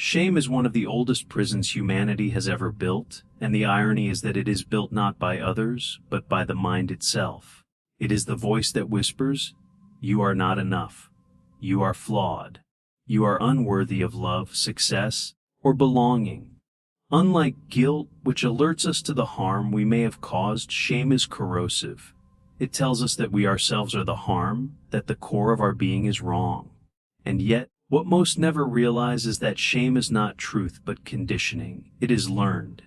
Shame is one of the oldest prisons humanity has ever built, and the irony is that it is built not by others, but by the mind itself. It is the voice that whispers, "You are not enough. You are flawed. You are unworthy of love, success, or belonging." Unlike guilt, which alerts us to the harm we may have caused, shame is corrosive. It tells us that we ourselves are the harm, that the core of our being is wrong. And yet, what most never realize is that shame is not truth but conditioning. It is learned.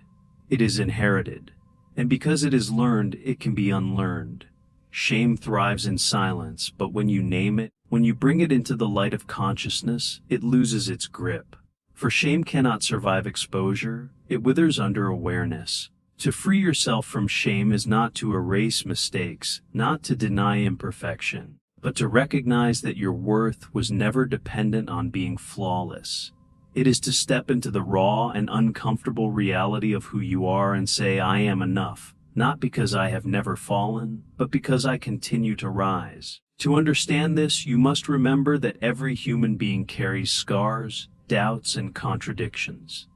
It is inherited. And because it is learned, it can be unlearned. Shame thrives in silence, but when you name it, when you bring it into the light of consciousness, it loses its grip. For shame cannot survive exposure, it withers under awareness. To free yourself from shame is not to erase mistakes, not to deny imperfection, but to recognize that your worth was never dependent on being flawless. It is to step into the raw and uncomfortable reality of who you are and say, "I am enough, not because I have never fallen, but because I continue to rise." To understand this, you must remember that every human being carries scars, doubts, and contradictions.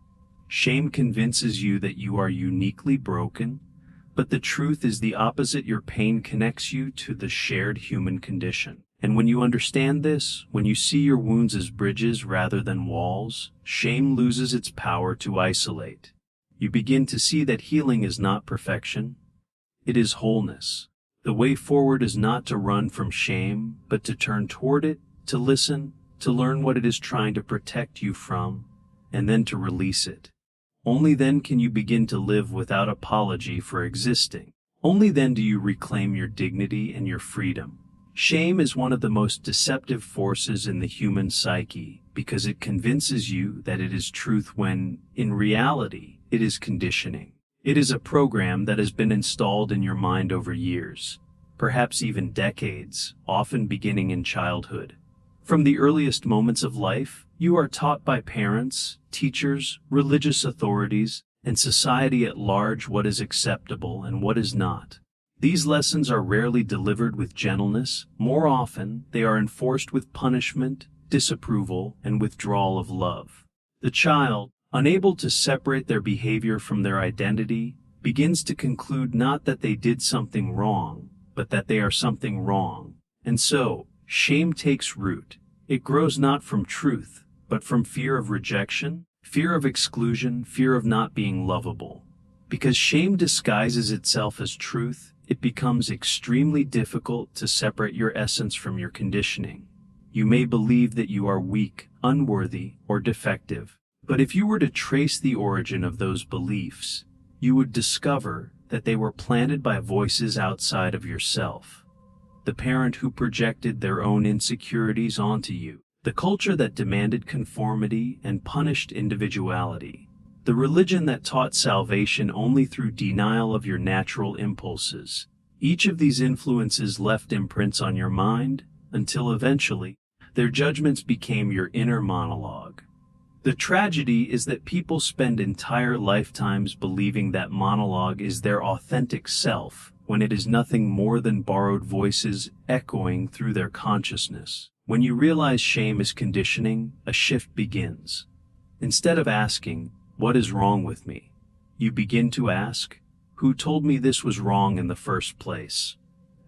Shame convinces you that you are uniquely broken, but the truth is the opposite. Your pain connects you to the shared human condition. And when you understand this, when you see your wounds as bridges rather than walls, shame loses its power to isolate. You begin to see that healing is not perfection, it is wholeness. The way forward is not to run from shame, but to turn toward it, to listen, to learn what it is trying to protect you from, and then to release it. Only then can you begin to live without apology for existing. Only then do you reclaim your dignity and your freedom. Shame is one of the most deceptive forces in the human psyche because it convinces you that it is truth when, in reality, it is conditioning. It is a program that has been installed in your mind over years, perhaps even decades, often beginning in childhood. From the earliest moments of life, you are taught by parents, teachers, religious authorities, and society at large what is acceptable and what is not. These lessons are rarely delivered with gentleness. More often, they are enforced with punishment, disapproval, and withdrawal of love. The child, unable to separate their behavior from their identity, begins to conclude not that they did something wrong, but that they are something wrong. And so, shame takes root. It grows not from truth, but from fear of rejection, fear of exclusion, fear of not being lovable. Because shame disguises itself as truth, it becomes extremely difficult to separate your essence from your conditioning. You may believe that you are weak, unworthy, or defective, but if you were to trace the origin of those beliefs, you would discover that they were planted by voices outside of yourself. The parent who projected their own insecurities onto you, the culture that demanded conformity and punished individuality, the religion that taught salvation only through denial of your natural impulses. Each of these influences left imprints on your mind until eventually their judgments became your inner monologue. The tragedy is that people spend entire lifetimes believing that monologue is their authentic self, when it is nothing more than borrowed voices echoing through their consciousness. When you realize shame is conditioning, a shift begins. Instead of asking, "What is wrong with me?" you begin to ask, "Who told me this was wrong in the first place?"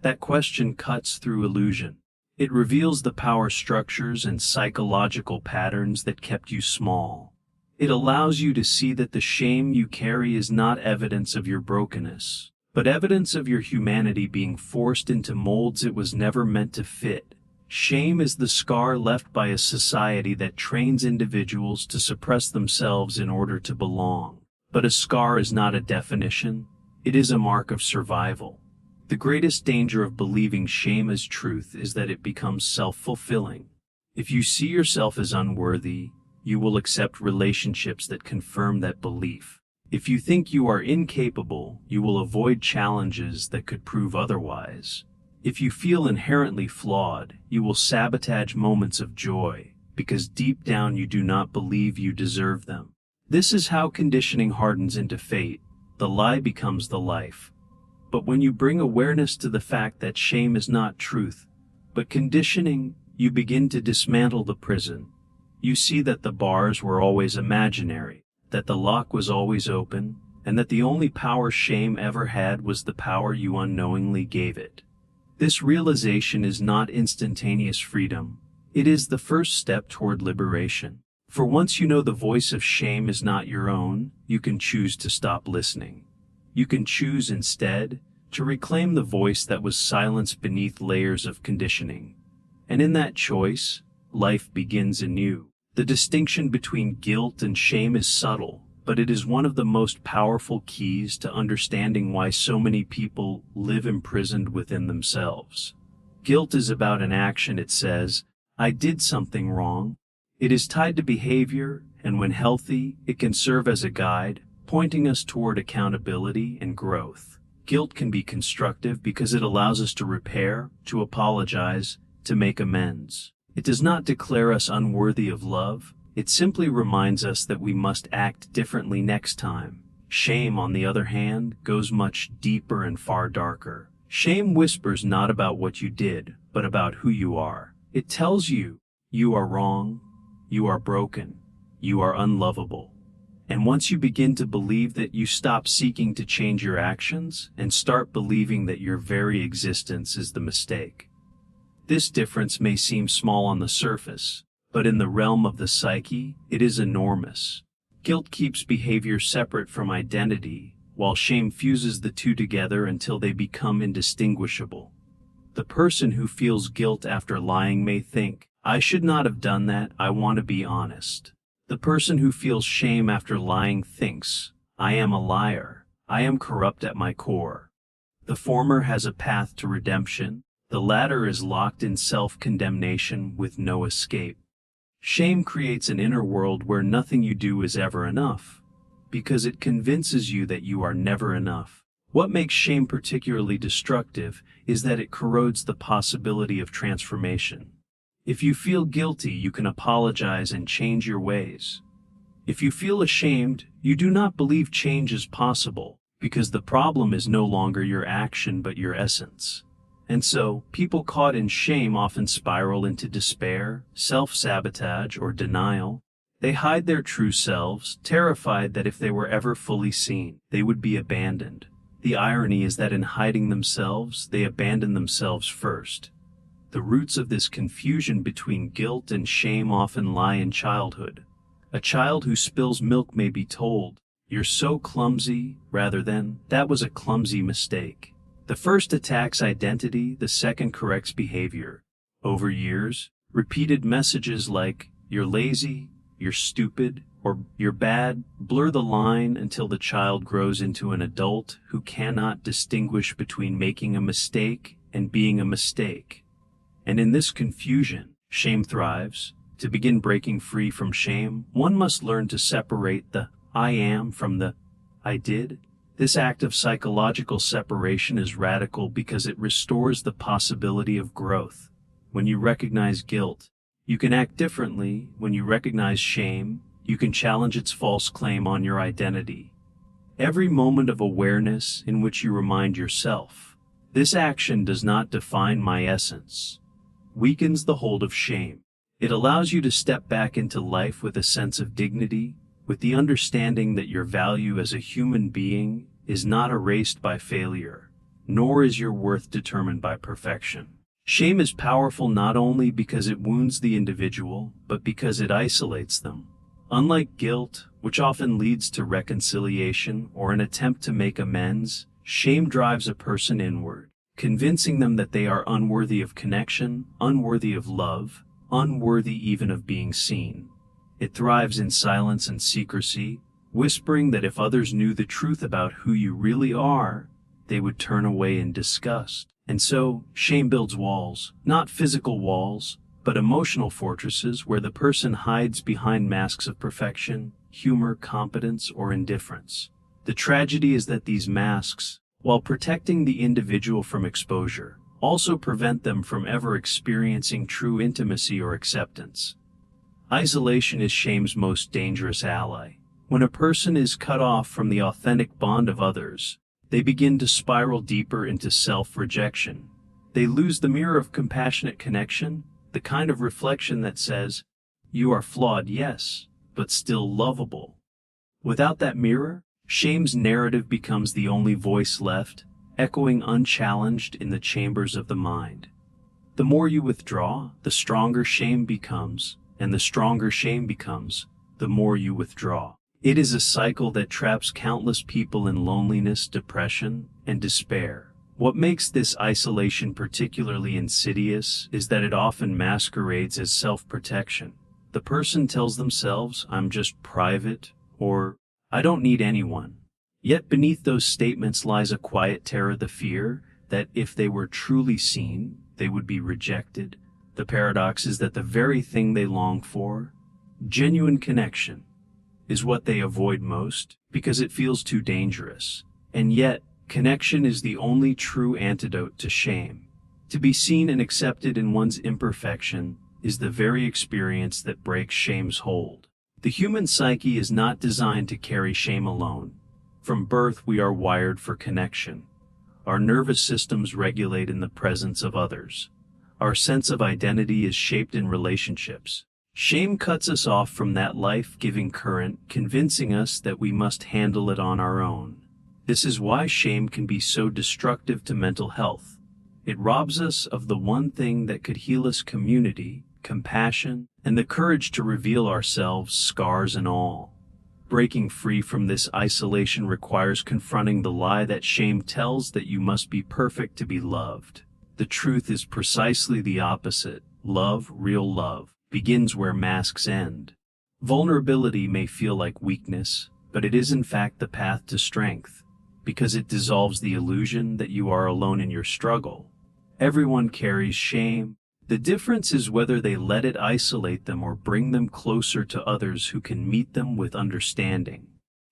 That question cuts through illusion. It reveals the power structures and psychological patterns that kept you small. It allows you to see that the shame you carry is not evidence of your brokenness, but evidence of your humanity being forced into molds it was never meant to fit. Shame is the scar left by a society that trains individuals to suppress themselves in order to belong. But a scar is not a definition, it is a mark of survival. The greatest danger of believing shame as truth is that it becomes self-fulfilling. If you see yourself as unworthy, you will accept relationships that confirm that belief. If you think you are incapable, you will avoid challenges that could prove otherwise. If you feel inherently flawed, you will sabotage moments of joy, because deep down you do not believe you deserve them. This is how conditioning hardens into fate. The lie becomes the life. But when you bring awareness to the fact that shame is not truth, but conditioning, you begin to dismantle the prison. You see that the bars were always imaginary, that the lock was always open, and that the only power shame ever had was the power you unknowingly gave it. This realization is not instantaneous freedom. It is the first step toward liberation. For once you know the voice of shame is not your own, you can choose to stop listening. You can choose instead to reclaim the voice that was silenced beneath layers of conditioning. And in that choice, life begins anew. The distinction between guilt and shame is subtle, but it is one of the most powerful keys to understanding why so many people live imprisoned within themselves. Guilt is about an action. It says, "I did something wrong." It is tied to behavior, and when healthy, it can serve as a guide, pointing us toward accountability and growth. Guilt can be constructive because it allows us to repair, to apologize, to make amends. It does not declare us unworthy of love. It simply reminds us that we must act differently next time. Shame, on the other hand, goes much deeper and far darker. Shame whispers not about what you did, but about who you are. It tells you, you are wrong, you are broken, you are unlovable. And once you begin to believe that, you stop seeking to change your actions and start believing that your very existence is the mistake. This difference may seem small on the surface, but in the realm of the psyche, it is enormous. Guilt keeps behavior separate from identity, while shame fuses the two together until they become indistinguishable. The person who feels guilt after lying may think, "I should not have done that, I want to be honest." The person who feels shame after lying thinks, "I am a liar, I am corrupt at my core." The former has a path to redemption. The latter is locked in self-condemnation with no escape. Shame creates an inner world where nothing you do is ever enough, because it convinces you that you are never enough. What makes shame particularly destructive is that it corrodes the possibility of transformation. If you feel guilty, you can apologize and change your ways. If you feel ashamed, you do not believe change is possible, because the problem is no longer your action but your essence. And so, people caught in shame often spiral into despair, self-sabotage, or denial. They hide their true selves, terrified that if they were ever fully seen, they would be abandoned. The irony is that in hiding themselves, they abandon themselves first. The roots of this confusion between guilt and shame often lie in childhood. A child who spills milk may be told, "You're so clumsy," rather than, "That was a clumsy mistake." The first attacks identity, the second corrects behavior. Over years, repeated messages like, "You're lazy," "You're stupid," or "You're bad," blur the line until the child grows into an adult who cannot distinguish between making a mistake and being a mistake. And in this confusion, shame thrives. To begin breaking free from shame, one must learn to separate the "I am" from the "I did." This act of psychological separation is radical because it restores the possibility of growth. When you recognize guilt, you can act differently. When you recognize shame, you can challenge its false claim on your identity. Every moment of awareness in which you remind yourself, "This action does not define my essence," weakens the hold of shame. It allows you to step back into life with a sense of dignity, with the understanding that your value as a human being is not erased by failure, nor is your worth determined by perfection. Shame is powerful not only because it wounds the individual, but because it isolates them. Unlike guilt, which often leads to reconciliation or an attempt to make amends, shame drives a person inward, convincing them that they are unworthy of connection, unworthy of love, unworthy even of being seen. It thrives in silence and secrecy, whispering that if others knew the truth about who you really are, they would turn away in disgust. And so, shame builds walls, not physical walls, but emotional fortresses where the person hides behind masks of perfection, humor, competence, or indifference. The tragedy is that these masks, while protecting the individual from exposure, also prevent them from ever experiencing true intimacy or acceptance. Isolation is shame's most dangerous ally. When a person is cut off from the authentic bond of others, they begin to spiral deeper into self-rejection. They lose the mirror of compassionate connection, the kind of reflection that says, You are flawed, yes, but still lovable. Without that mirror, shame's narrative becomes the only voice left, echoing unchallenged in the chambers of the mind. The more you withdraw, the stronger shame becomes, and the stronger shame becomes, the more you withdraw. It is a cycle that traps countless people in loneliness, depression, and despair. What makes this isolation particularly insidious is that it often masquerades as self-protection. The person tells themselves, "I'm just private," or "I don't need anyone." Yet beneath those statements lies a quiet terror, the fear that if they were truly seen, they would be rejected. The paradox is that the very thing they long for, genuine connection, is what they avoid most because it feels too dangerous. And yet, connection is the only true antidote to shame. To be seen and accepted in one's imperfection is the very experience that breaks shame's hold. The human psyche is not designed to carry shame alone. From birth, we are wired for connection. Our nervous systems regulate in the presence of others. Our sense of identity is shaped in relationships. Shame cuts us off from that life-giving current, convincing us that we must handle it on our own. This is why shame can be so destructive to mental health. It robs us of the one thing that could heal us: community, compassion, and the courage to reveal ourselves, scars and all. Breaking free from this isolation requires confronting the lie that shame tells, that you must be perfect to be loved. The truth is precisely the opposite. Love, real love, begins where masks end. Vulnerability may feel like weakness, but it is in fact the path to strength, because it dissolves the illusion that you are alone in your struggle. Everyone carries shame. The difference is whether they let it isolate them or bring them closer to others who can meet them with understanding.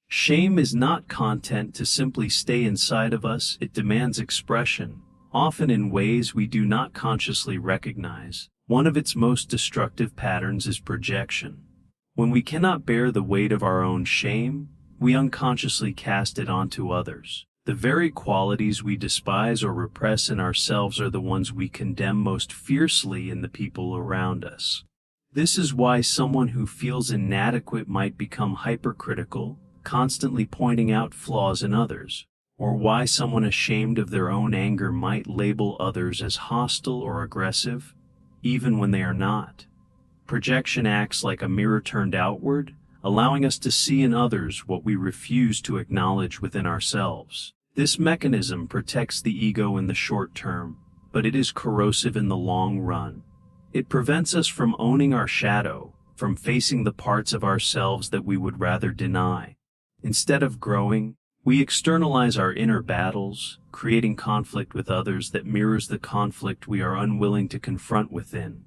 Shame is not content to simply stay inside of us. It demands expression, often in ways we do not consciously recognize. One of its most destructive patterns is projection. When we cannot bear the weight of our own shame, we unconsciously cast it onto others. The very qualities we despise or repress in ourselves are the ones we condemn most fiercely in the people around us. This is why someone who feels inadequate might become hypercritical, constantly pointing out flaws in others, or why someone ashamed of their own anger might label others as hostile or aggressive, even when they are not. Projection acts like a mirror turned outward, allowing us to see in others what we refuse to acknowledge within ourselves. This mechanism protects the ego in the short term, but it is corrosive in the long run. It prevents us from owning our shadow, from facing the parts of ourselves that we would rather deny. Instead of growing, we externalize our inner battles, creating conflict with others that mirrors the conflict we are unwilling to confront within.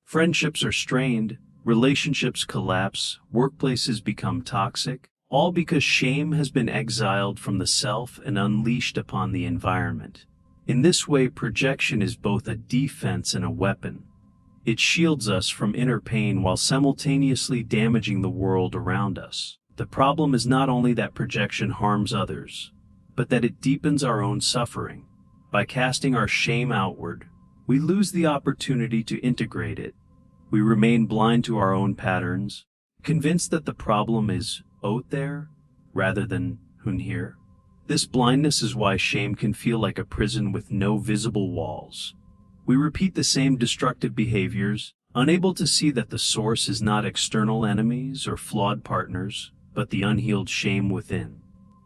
Friendships are strained, relationships collapse, workplaces become toxic, all because shame has been exiled from the self and unleashed upon the environment. In this way, projection is both a defense and a weapon. It shields us from inner pain while simultaneously damaging the world around us. The problem is not only that projection harms others, but that it deepens our own suffering. By casting our shame outward, we lose the opportunity to integrate it. We remain blind to our own patterns, convinced that the problem is out there rather than hun here. This blindness is why shame can feel like a prison with no visible walls. We repeat the same destructive behaviors, unable to see that the source is not external enemies or flawed partners, but the unhealed shame within.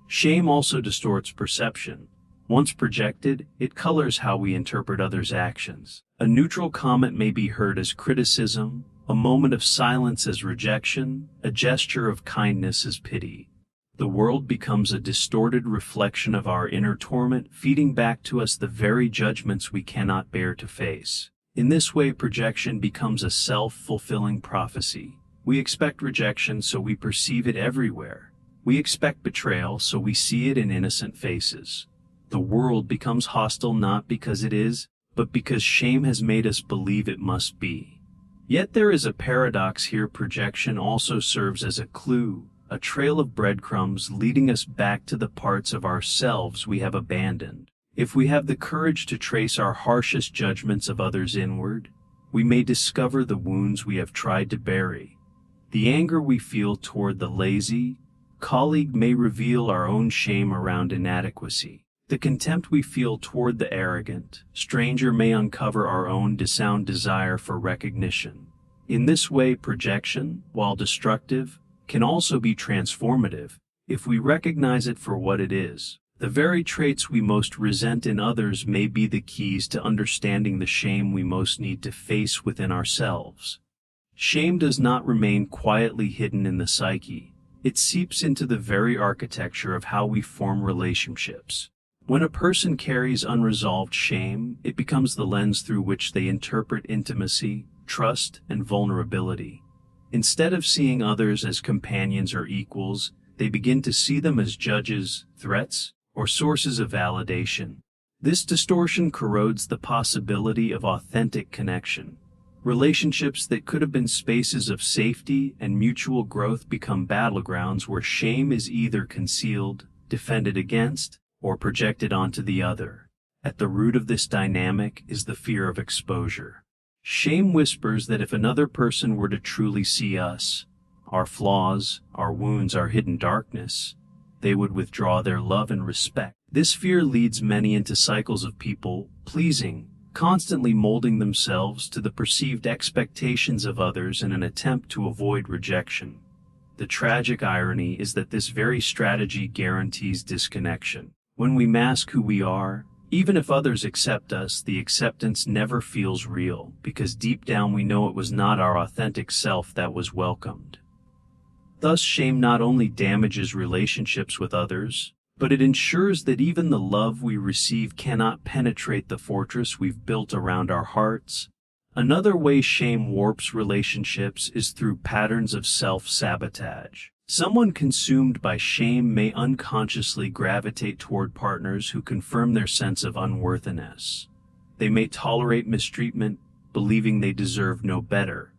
Shame also distorts perception. Once projected, it colors how we interpret others' actions. A neutral comment may be heard as criticism, a moment of silence as rejection, a gesture of kindness as pity. The world becomes a distorted reflection of our inner torment, feeding back to us the very judgments we cannot bear to face. In this way, projection becomes a self-fulfilling prophecy. We expect rejection, so we perceive it everywhere. We expect betrayal, so we see it in innocent faces. The world becomes hostile not because it is, but because shame has made us believe it must be. Yet there is a paradox here. Projection also serves as a clue, a trail of breadcrumbs leading us back to the parts of ourselves we have abandoned. If we have the courage to trace our harshest judgments of others inward, we may discover the wounds we have tried to bury. The anger we feel toward the lazy colleague may reveal our own shame around inadequacy. The contempt we feel toward the arrogant stranger may uncover our own dissound desire for recognition. In this way, projection, while destructive, can also be transformative if we recognize it for what it is. The very traits we most resent in others may be the keys to understanding the shame we most need to face within ourselves. Shame does not remain quietly hidden in the psyche. It seeps into the very architecture of how we form relationships. When a person carries unresolved shame, it becomes the lens through which they interpret intimacy, trust, and vulnerability. Instead of seeing others as companions or equals, they begin to see them as judges, threats, or sources of validation. This distortion corrodes the possibility of authentic connection. Relationships that could have been spaces of safety and mutual growth become battlegrounds where shame is either concealed, defended against, or projected onto the other. At the root of this dynamic is the fear of exposure. Shame whispers that if another person were to truly see us, our flaws, our wounds, our hidden darkness, they would withdraw their love and respect. This fear leads many into cycles of people pleasing, constantly molding themselves to the perceived expectations of others in an attempt to avoid rejection. The tragic irony is that this very strategy guarantees disconnection. When we mask who we are, even if others accept us, the acceptance never feels real, because deep down we know it was not our authentic self that was welcomed. Thus, shame not only damages relationships with others, but it ensures that even the love we receive cannot penetrate the fortress we've built around our hearts. Another way shame warps relationships is through patterns of self-sabotage. Someone consumed by shame may unconsciously gravitate toward partners who confirm their sense of unworthiness. They may tolerate mistreatment, believing they deserve no better,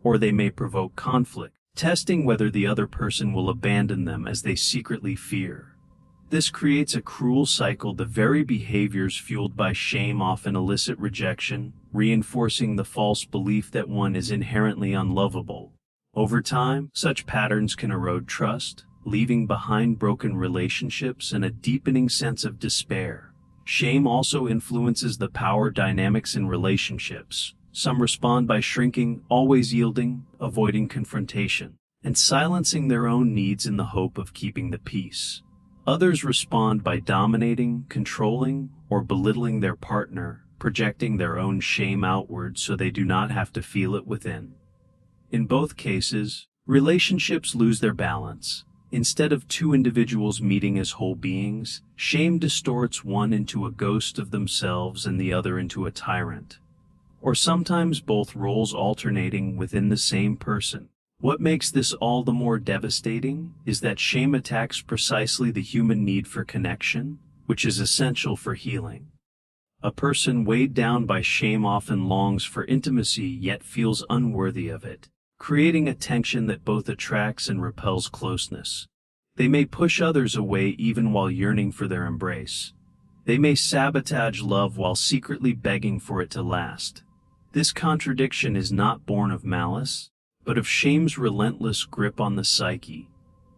or they may provoke conflict, testing whether the other person will abandon them as they secretly fear. This creates a cruel cycle. The very behaviors fueled by shame often elicit rejection, reinforcing the false belief that one is inherently unlovable. Over time, such patterns can erode trust, leaving behind broken relationships and a deepening sense of despair. Shame also influences the power dynamics in relationships. Some respond by shrinking, always yielding, avoiding confrontation, and silencing their own needs in the hope of keeping the peace. Others respond by dominating, controlling, or belittling their partner, projecting their own shame outward so they do not have to feel it within. In both cases, relationships lose their balance. Instead of two individuals meeting as whole beings, shame distorts one into a ghost of themselves and the other into a tyrant. Or sometimes both roles alternating within the same person. What makes this all the more devastating is that shame attacks precisely the human need for connection, which is essential for healing. A person weighed down by shame often longs for intimacy yet feels unworthy of it, creating a tension that both attracts and repels closeness. They may push others away even while yearning for their embrace. They may sabotage love while secretly begging for it to last. This contradiction is not born of malice, but of shame's relentless grip on the psyche.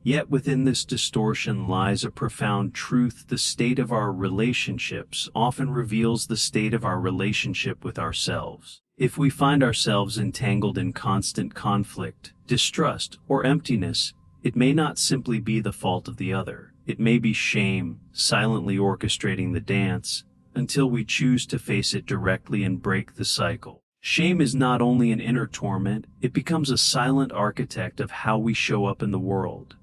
Yet within this distortion lies a profound truth. The state of our relationships often reveals the state of our relationship with ourselves. If we find ourselves entangled in constant conflict, distrust, or emptiness, it may not simply be the fault of the other. It may be shame silently orchestrating the dance until we choose to face it directly and break the cycle. Shame is not only an inner torment, it becomes a silent architect of how we show up in the world.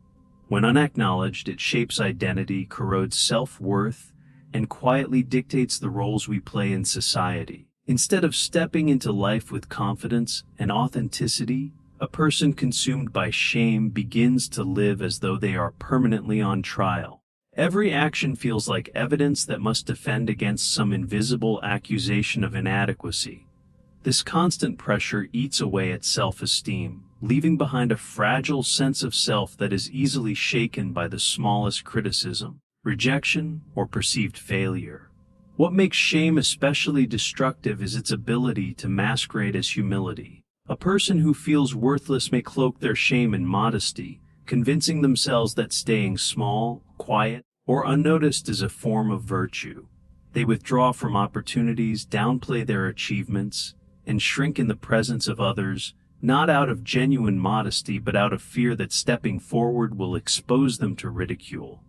When unacknowledged, it shapes identity, corrodes self-worth, and quietly dictates the roles we play in society. Instead of stepping into life with confidence and authenticity, a person consumed by shame begins to live as though they are permanently on trial. Every action feels like evidence that must defend against some invisible accusation of inadequacy. This constant pressure eats away at self-esteem, leaving behind a fragile sense of self that is easily shaken by the smallest criticism, rejection, or perceived failure. What makes shame especially destructive is its ability to masquerade as humility. A person who feels worthless may cloak their shame in modesty, convincing themselves that staying small, quiet, or unnoticed is a form of virtue. They withdraw from opportunities, downplay their achievements, and shrink in the presence of others, not out of genuine modesty but out of fear that stepping forward will expose them to ridicule.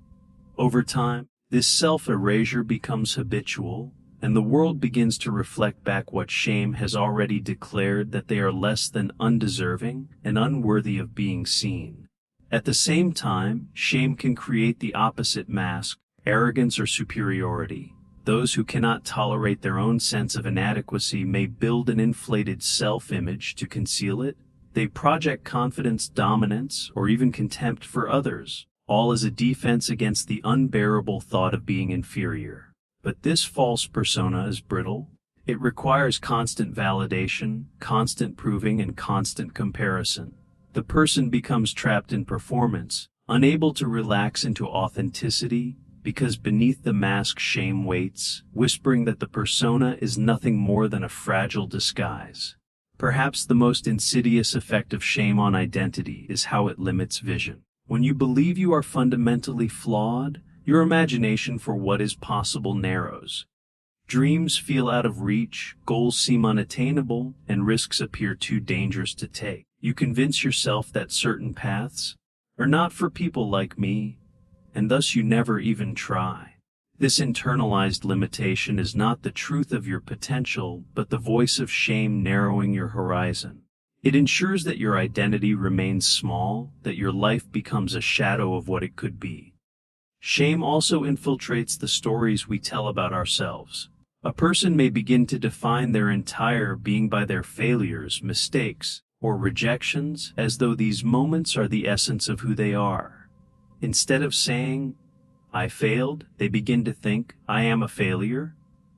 Over time, this self-erasure becomes habitual, and the world begins to reflect back what shame has already declared, that they are less than undeserving and unworthy of being seen. At the same time, shame can create the opposite mask, arrogance or superiority. Those who cannot tolerate their own sense of inadequacy may build an inflated self-image to conceal it. They project confidence, dominance, or even contempt for others, all as a defense against the unbearable thought of being inferior. But this false persona is brittle. It requires constant validation, constant proving, and constant comparison. The person becomes trapped in performance, unable to relax into authenticity, because beneath the mask shame waits, whispering that the persona is nothing more than a fragile disguise. Perhaps the most insidious effect of shame on identity is how it limits vision. When you believe you are fundamentally flawed, your imagination for what is possible narrows. Dreams feel out of reach, goals seem unattainable, and risks appear too dangerous to take. You convince yourself that certain paths are not for people like me, and thus you never even try. This internalized limitation is not the truth of your potential, but the voice of shame narrowing your horizon. It ensures that your identity remains small, that your life becomes a shadow of what it could be. Shame also infiltrates the stories we tell about ourselves. A person may begin to define their entire being by their failures, mistakes, or rejections, as though these moments are the essence of who they are. Instead of saying, "I failed," they begin to think, "I am a failure."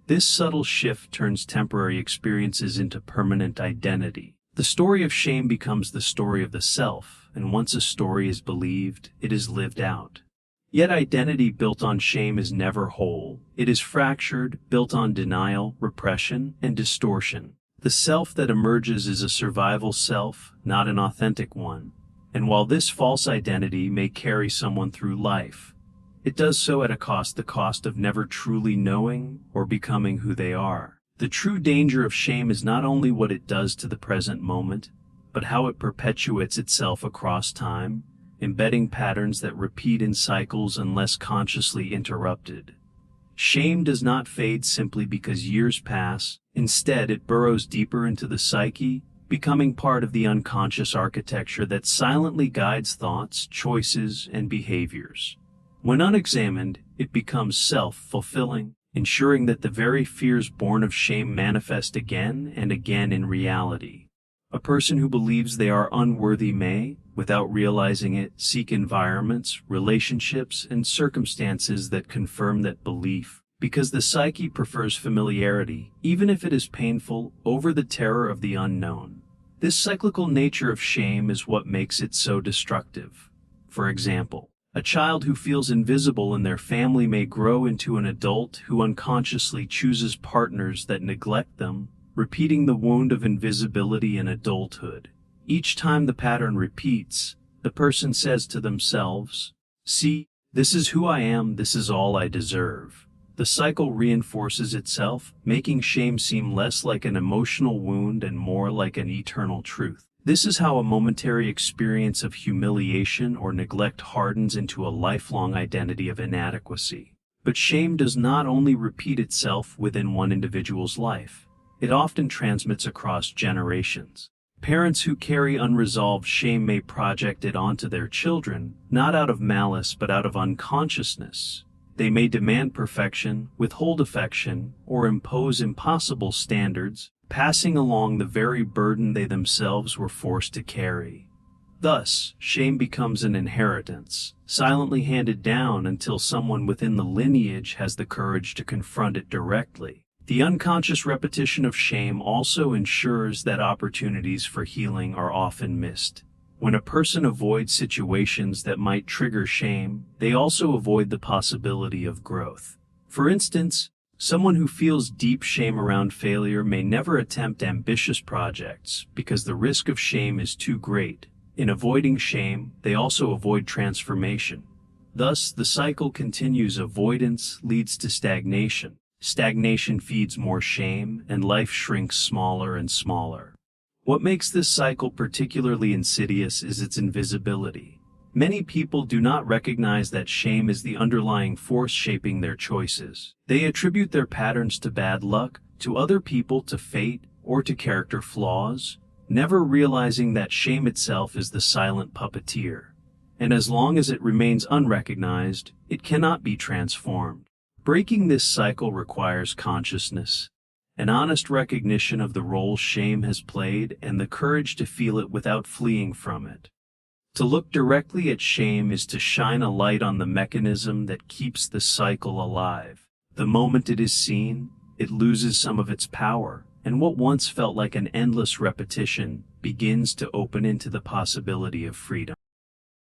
This subtle shift turns temporary experiences into permanent identity. The story of shame becomes the story of the self, and once a story is believed, it is lived out. Yet identity built on shame is never whole. It is fractured, built on denial, repression, and distortion. The self that emerges is a survival self, not an authentic one. And while this false identity may carry someone through life, it does so at a cost, the cost of never truly knowing or becoming who they are. The true danger of shame is not only what it does to the present moment, but how it perpetuates itself across time, embedding patterns that repeat in cycles unless consciously interrupted. Shame does not fade simply because years pass. Instead, it burrows deeper into the psyche, becoming part of the unconscious architecture that silently guides thoughts, choices, and behaviors. When unexamined, it becomes self-fulfilling, ensuring that the very fears born of shame manifest again and again in reality. A person who believes they are unworthy may, without realizing it, seek environments, relationships, and circumstances that confirm that belief, because the psyche prefers familiarity, even if it is painful, over the terror of the unknown. This cyclical nature of shame is what makes it so destructive. For example, a child who feels invisible in their family may grow into an adult who unconsciously chooses partners that neglect them, repeating the wound of invisibility in adulthood. Each time the pattern repeats, the person says to themselves, "See, this is who I am, this is all I deserve." The cycle reinforces itself, making shame seem less like an emotional wound and more like an eternal truth. This is how a momentary experience of humiliation or neglect hardens into a lifelong identity of inadequacy. But shame does not only repeat itself within one individual's life. It often transmits across generations. Parents who carry unresolved shame may project it onto their children, not out of malice but out of unconsciousness. They may demand perfection, withhold affection, or impose impossible standards, passing along the very burden they themselves were forced to carry. Thus, shame becomes an inheritance, silently handed down until someone within the lineage has the courage to confront it directly. The unconscious repetition of shame also ensures that opportunities for healing are often missed. When a person avoids situations that might trigger shame, they also avoid the possibility of growth. For instance, Someone who feels deep shame around failure may never attempt ambitious projects because the risk of shame is too great. In avoiding shame, they also avoid transformation. Thus, the cycle continues. Avoidance leads to stagnation. Stagnation feeds more shame, and life shrinks smaller and smaller. What makes this cycle particularly insidious is its invisibility. Many people do not recognize that shame is the underlying force shaping their choices. They attribute their patterns to bad luck, to other people, to fate, or to character flaws, never realizing that shame itself is the silent puppeteer. And as long as it remains unrecognized, it cannot be transformed. Breaking this cycle requires consciousness, an honest recognition of the role shame has played, and the courage to feel it without fleeing from it. To look directly at shame is to shine a light on the mechanism that keeps the cycle alive. The moment it is seen, it loses some of its power, and what once felt like an endless repetition begins to open into the possibility of freedom.